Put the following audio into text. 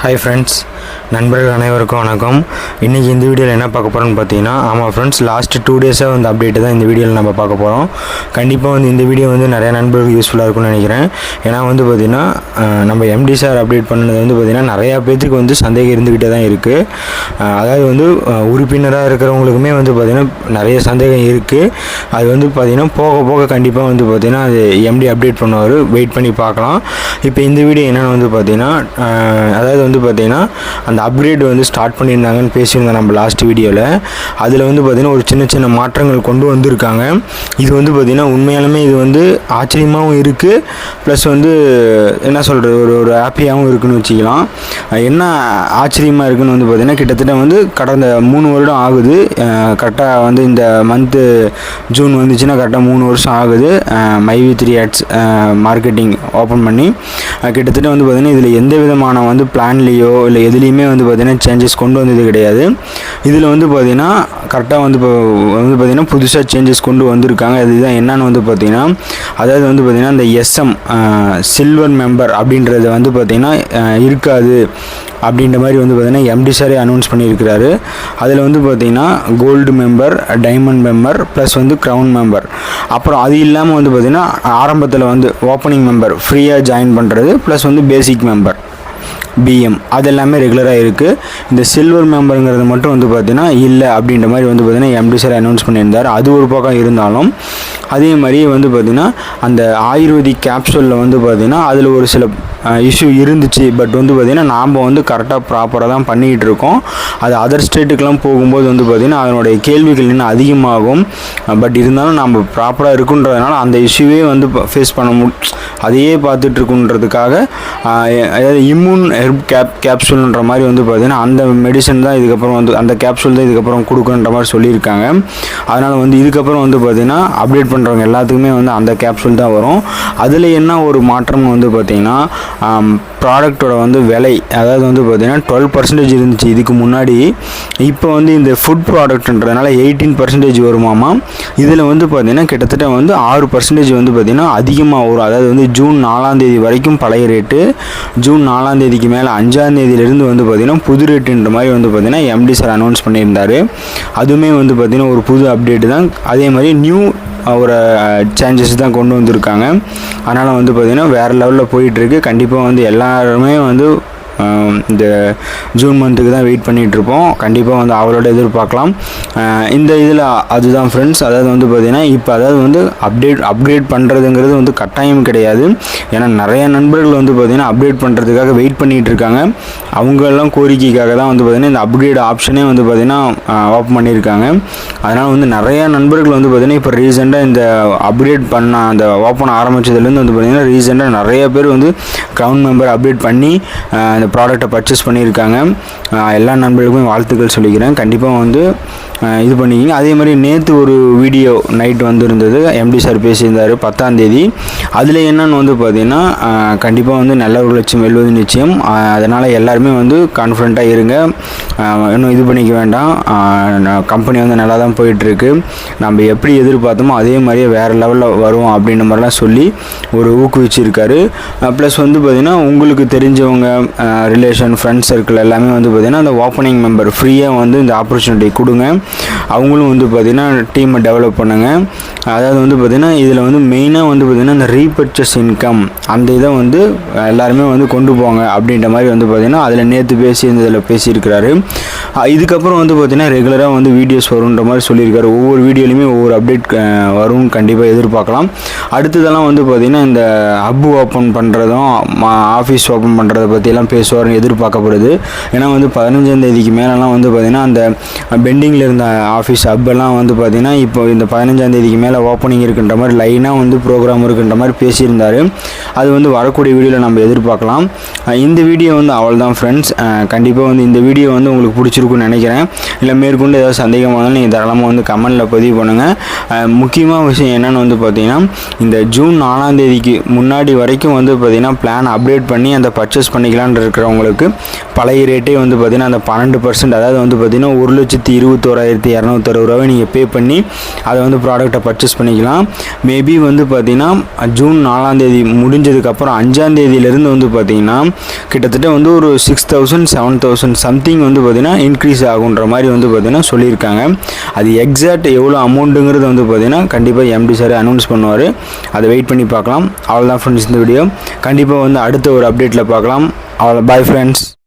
Hi friends, நண்பர்கள் அனைவருக்கும் வணக்கம். இன்றைக்கி இந்த வீடியோவில் என்ன பார்க்க போகிறோன்னு பார்த்தீங்கன்னா, ஆமாம் ஃப்ரெண்ட்ஸ், லாஸ்ட் 2 டேஸாக வந்து அப்டேட்டு தான் இந்த வீடியோவில் நம்ம பார்க்க போகிறோம். கண்டிப்பாக வந்து இந்த வீடியோ வந்து நிறையா நண்பர்களுக்கு யூஸ்ஃபுல்லாக இருக்கும்னு நினைக்கிறேன். ஏன்னா வந்து பார்த்திங்கன்னா நம்ம எம்டி சார் அப்டேட் பண்ணது வந்து பார்த்திங்கன்னா நிறையா பேத்துக்கு வந்து சந்தேகம் இருந்துக்கிட்டே தான் இருக்குது. அதாவது வந்து உறுப்பினராக இருக்கிறவங்களுக்குமே வந்து பார்த்திங்கன்னா நிறைய சந்தேகம் இருக்குது. அது வந்து பார்த்திங்கன்னா போக போக கண்டிப்பாக வந்து பார்த்திங்கன்னா அது எம்டி அப்டேட் பண்ணுவார், வெயிட் பண்ணி பார்க்கலாம். இப்போ இந்த வீடியோ என்னென்னு வந்து பார்த்திங்கன்னா, அதாவது வந்து பார்த்திங்கன்னா அந்த அப்கிரேட் வந்து ஸ்டார்ட் பண்ணியிருந்தாங்கன்னு பேசியிருந்தோம் நம்ம லாஸ்ட் வீடியோவில். அதில் வந்து பார்த்திங்கன்னா ஒரு சின்ன சின்ன மாற்றங்கள் கொண்டு வந்திருக்காங்க. இது வந்து பார்த்திங்கன்னா உண்மையாலுமே இது வந்து ஆச்சரியமாகவும் இருக்குது, ப்ளஸ் வந்து என்ன சொல்கிறது, ஒரு ஹாப்பியாகவும் இருக்குதுன்னு வச்சுக்கலாம். என்ன ஆச்சரியமாக இருக்குதுன்னு வந்து பார்த்திங்கன்னா, கிட்டத்தட்ட வந்து கடந்த 3 வருடம் ஆகுது. கரெக்டாக வந்து இந்த மந்த்து ஜூன் வந்துச்சுன்னா கரெக்டாக 3 வருஷம் ஆகுது MyV3 Ads மார்க்கெட்டிங் ஓப்பன் பண்ணி. கிட்டத்தட்ட வந்து பார்த்திங்கன்னா இதில் எந்த விதமான வந்து பிளான்லேயோ இல்லை எதுலேயுமே வந்து பார்த்திங்கன்னா சேஞ்சஸ் கொண்டு வந்தது கிடையாது. இதில் வந்து பார்த்திங்கன்னா கரெக்டாக வந்து இப்போ வந்து பார்த்திங்கன்னா புதுசாக சேஞ்சஸ் கொண்டு வந்திருக்காங்க. அதுதான் என்னன்னு வந்து பார்த்திங்கன்னா, அதாவது வந்து பார்த்திங்கன்னா இந்த SM சில்வர் மெம்பர் அப்படின்றது வந்து பார்த்திங்கன்னா இருக்காது அப்படின்ற மாதிரி வந்து பார்த்திங்கன்னா எம்டி சாரே அனௌன்ஸ் பண்ணியிருக்கிறாரு. அதில் வந்து பார்த்திங்கன்னா gold member, diamond member, plus வந்து க்ரௌன் மெம்பர், அப்புறம் அது இல்லாமல் வந்து பார்த்திங்கன்னா ஆரம்பத்தில் வந்து ஓப்பனிங் மெம்பர் ஃப்ரீயாக ஜாயின் பண்ணுறது, ப்ளஸ் வந்து பேசிக் மெம்பர் BM அது எல்லாமே ரெகுலராக இருக்குது. இந்த சில்வர் மெம்பருங்கிறது மட்டும் வந்து பார்த்திங்கன்னா இல்லை அப்படின்ற மாதிரி வந்து பார்த்திங்கன்னா எம்டி சார் அனௌன்ஸ் பண்ணியிருந்தார். அது ஒரு பக்கம் இருந்தாலும் அதே மாதிரி வந்து பார்த்திங்கன்னா அந்த ஆயுர்வேதிக் கேப்சூலில் வந்து பார்த்திங்கன்னா அதில் ஒரு சில இஷ்யூ இருந்துச்சு. பட் வந்து பார்த்திங்கன்னா நாம் வந்து கரெக்டாக ப்ராப்பராக தான் பண்ணிக்கிட்டு இருக்கோம். அது அதர் ஸ்டேட்டுக்கெலாம் போகும்போது வந்து பார்த்திங்கன்னா அதனுடைய கேள்விகள் இன்னும் அதிகமாகும். பட் இருந்தாலும் நம்ம ப்ராப்பராக இருக்குன்றதுனால அந்த இஷ்யூவே வந்து ஃபேஸ் பண்ண அதையே பார்த்துட்ருக்குன்றதுக்காக அதாவது இம்யூன் ஹெர்ப் கேப்சூல்ன்ற மாதிரி வந்து பார்த்திங்கன்னா அந்த மெடிசன் தான் இதுக்கப்புறம் வந்து அந்த கேப்சூல் தான் இதுக்கப்புறம் கொடுக்குன்ற மாதிரி சொல்லியிருக்காங்க. அதனால் வந்து இதுக்கப்புறம் வந்து பார்த்திங்கன்னா அப்டேட் பண்ணுறவங்க எல்லாத்துக்குமே வந்து அந்த கேப்சூல் தான் வரும். அதில் என்ன ஒரு மாற்றம் வந்து பார்த்திங்கன்னா, ப்ராடக்டோட வந்து விலை, அதாவது வந்து பார்த்திங்கன்னா 12% இருந்துச்சு இதுக்கு முன்னாடி. இப்போ வந்து இந்த ஃபுட் ப்ராடக்ட்ன்றதுனால 18% வருமாமா. இதில் வந்து பார்த்திங்கன்னா கிட்டத்தட்ட வந்து 6% வந்து பார்த்திங்கன்னா அதிகமாக வரும். அதாவது வந்து ஜூன் 4ஆம் தேதி வரைக்கும் பழைய ரேட்டு, ஜூன் 4ஆம் தேதிக்கு மேலே 5ஆம் தேதியிலேருந்து வந்து பார்த்திங்கன்னா புது ரேட்டுன்ற மாதிரி வந்து பார்த்திங்கன்னா எம்டி சார் அனௌன்ஸ் பண்ணியிருந்தார். அதுவுமே வந்து பார்த்திங்கன்னா ஒரு புது அப்டேட்டு தான். அதே மாதிரி நியூ ஒரு சேஞ்சஸ் தான் கொண்டு வந்திருக்காங்க. அதனால் வந்து பார்த்திங்கன்னா வேறு லெவலில் போயிட்டுருக்கு. கண்டிப்பாக வந்து எல்லாருமே வந்து இந்த ஜூன் மந்த்துக்கு தான் வெயிட் பண்ணிகிட்ருப்போம். கண்டிப்பாக வந்து அவளோட எதிர்பார்க்கலாம். இந்த இதில் அதுதான் ஃப்ரெண்ட்ஸ், அதாவது வந்து பார்த்திங்கன்னா இப்போ அதாவது வந்து அப்கிரேட் பண்ணுறதுங்கிறது வந்து கட்டாயம் கிடையாது. ஏன்னா நிறைய நண்பர்கள் வந்து பார்த்திங்கன்னா அப்டேட் பண்ணுறதுக்காக வெயிட் பண்ணிகிட்டு இருக்காங்க. அவங்களெல்லாம் கோரிக்கைக்காக தான் வந்து பார்த்திங்கன்னா இந்த அப்கிரேட் ஆப்ஷனே வந்து பார்த்திங்கன்னா ஓப்பன் பண்ணியிருக்காங்க. அதனால் வந்து நிறையா நண்பர்கள் வந்து பார்த்திங்கன்னா இப்போ ரீசெண்டாக இந்த அப்கிரேட் பண்ண அந்த ஓப்பன் ஆரம்பித்ததுலேருந்து வந்து பார்த்திங்கன்னா ரீசெண்டாக நிறைய பேர் வந்து க்ரௌன் மெம்பர் அப்டேட் பண்ணி அந்த ப்ராடக்டை பர்ச்சேஸ் பண்ணியிருக்காங்க. எல்லா நண்பர்களுக்குமே வாழ்த்துக்கள் சொல்லிக்கிறேன். கண்டிப்பாக வந்து இது பண்ணிக்கிங்க. அதே மாதிரி நேற்று ஒரு வீடியோ நைட் வந்துருந்தது, எம்டி சார் பேசியிருந்தார் 10ஆம் தேதி. அதில் என்னன்னு வந்து பார்த்திங்கன்னா கண்டிப்பாக வந்து நல்ல லட்சியம் வெல்வது நிச்சயம். அதனால் எல்லாருமே வந்து கான்ஃபிடண்ட்டாக இருங்க, இன்னும் இது பண்ணிக்க வேண்டாம். கம்பெனி வந்து நல்லா தான் போயிட்டுருக்கு. நம்ம எப்படி எதிர்பார்த்தோமோ அதே மாதிரியே வேறு லெவலில் வரும் அப்படின்ற மாதிரிலாம் சொல்லி ஒரு ஊக்குவிச்சிருக்காரு. ப்ளஸ் வந்து பார்த்திங்கன்னா உங்களுக்கு தெரிஞ்சவங்க, ரிலேஷன், ஃப்ரெண்ட்ஸ் சர்க்கிள் எல்லாமே வந்து பார்த்திங்கன்னா அந்த ஓப்பனிங் மெம்பர் ஃப்ரீயாக வந்து இந்த ஆப்பர்ச்சுனிட்டி கொடுங்க. அவங்களும் வந்து பார்த்திங்கன்னா டீமை டெவலப் பண்ணுங்கள். அதாவது வந்து பார்த்திங்கன்னா இதில் வந்து மெயினாக வந்து பார்த்திங்கன்னா இந்த ரீபர்ச்சேஸ் இன்கம் அந்த இதை வந்து எல்லாருமே வந்து கொண்டு போங்க அப்படின்ற மாதிரி வந்து பார்த்திங்கன்னா அதில் நேற்று இதில் பேசியிருக்கிறாரு. இதுக்கப்புறம் வந்து பார்த்திங்கன்னா ரெகுலராக வந்து வீடியோஸ் வருன்ற மாதிரி சொல்லியிருக்காரு. ஒவ்வொரு வீடியோலையுமே ஒவ்வொரு அப்டேட் வரும், கண்டிப்பாக எதிர்பார்க்கலாம். அடுத்ததெல்லாம் வந்து பார்த்திங்கன்னா இந்த ஹப் ஓப்பன் பண்ணுறதும் ஆஃபீஸ் ஓப்பன் பண்ணுறதை பற்றியெல்லாம் பேசுவார்னு எதிர்பார்க்கப்படுது. ஏன்னா வந்து 15ஆம் தேதிக்கு மேலெலாம் வந்து பார்த்திங்கன்னா அந்த பெண்டிங்கில் இருந்த ஆஃபீஸ் ஹப்பெல்லாம் வந்து பார்த்திங்கன்னா இப்போ இந்த 15ஆம் தேதிக்கு மேலே ஓப்பனிங் இருக்குன்ற மாதிரி லைனாக வந்து ப்ரோக்ராம் இருக்குன்ற மாதிரி பேசியிருந்தார். அது வந்து வரக்கூடிய வீடியோவில் நம்ம எதிர்பார்க்கலாம். இந்த வீடியோ வந்து அவள் தான் ஃப்ரெண்ட்ஸ். கண்டிப்பாக வந்து இந்த வீடியோ வந்து உங்களுக்கு பிடிச்சிருக்குன்னு நினைக்கிறேன். இல்லை மேற்கொண்டு ஏதாவது சந்தேகமாக இருந்தாலும் நீங்கள் தாராளமாக வந்து கமெண்டில் பதிவு பண்ணுங்கள். முக்கியமான விஷயம் என்னென்னு வந்து பார்த்திங்கன்னா, இந்த ஜூன் 4ஆம் தேதிக்கு முன்னாடி வரைக்கும் வந்து பார்த்திங்கன்னா பிளான் அப்டேட் பண்ணி அந்த பர்ச்சேஸ் பண்ணிக்கலான்னு இருக்கிற இருக்கிறவங்களுக்கு பழைய ரேட்டே வந்து பார்த்திங்கன்னா அந்த 12%, அதாவது வந்து பார்த்திங்கன்னா 1,21,260 ரூபாவை நீங்கள் பே பண்ணி அதை வந்து ப்ராடக்ட்டை பர்ச்சேஸ் பண்ணிக்கலாம். மேபி வந்து பார்த்திங்கன்னா ஜூன் 4ஆம் தேதி முடிஞ்சதுக்கப்புறம் 5ஆம் தேதியிலேருந்து வந்து பார்த்திங்கன்னா கிட்டத்தட்ட வந்து ஒரு 6,000 7,000 சம்திங் வந்து பார்த்திங்கன்னா இன்க்ரீஸ் ஆகுன்ற மாதிரி வந்து பார்த்திங்கன்னா சொல்லியிருக்காங்க. அது எக்ஸாக்ட் எவ்வளோ அமௌண்ட்டுங்கிறது வந்து பார்த்திங்கன்னா கண்டிப்பாக எம்டி சார் அனௌன்ஸ் பண்ணுவார். அதை வெயிட் பண்ணி பார்க்கலாம். அவ்வளோதான் ஃப்ரெண்ட்ஸ் இந்த வீடியோ. கண்டிப்பாக வந்து அடுத்த ஒரு அப்டேட்டில் பார்க்கலாம். அவ்வளோ பாய் ஃப்ரெண்ட்ஸ்.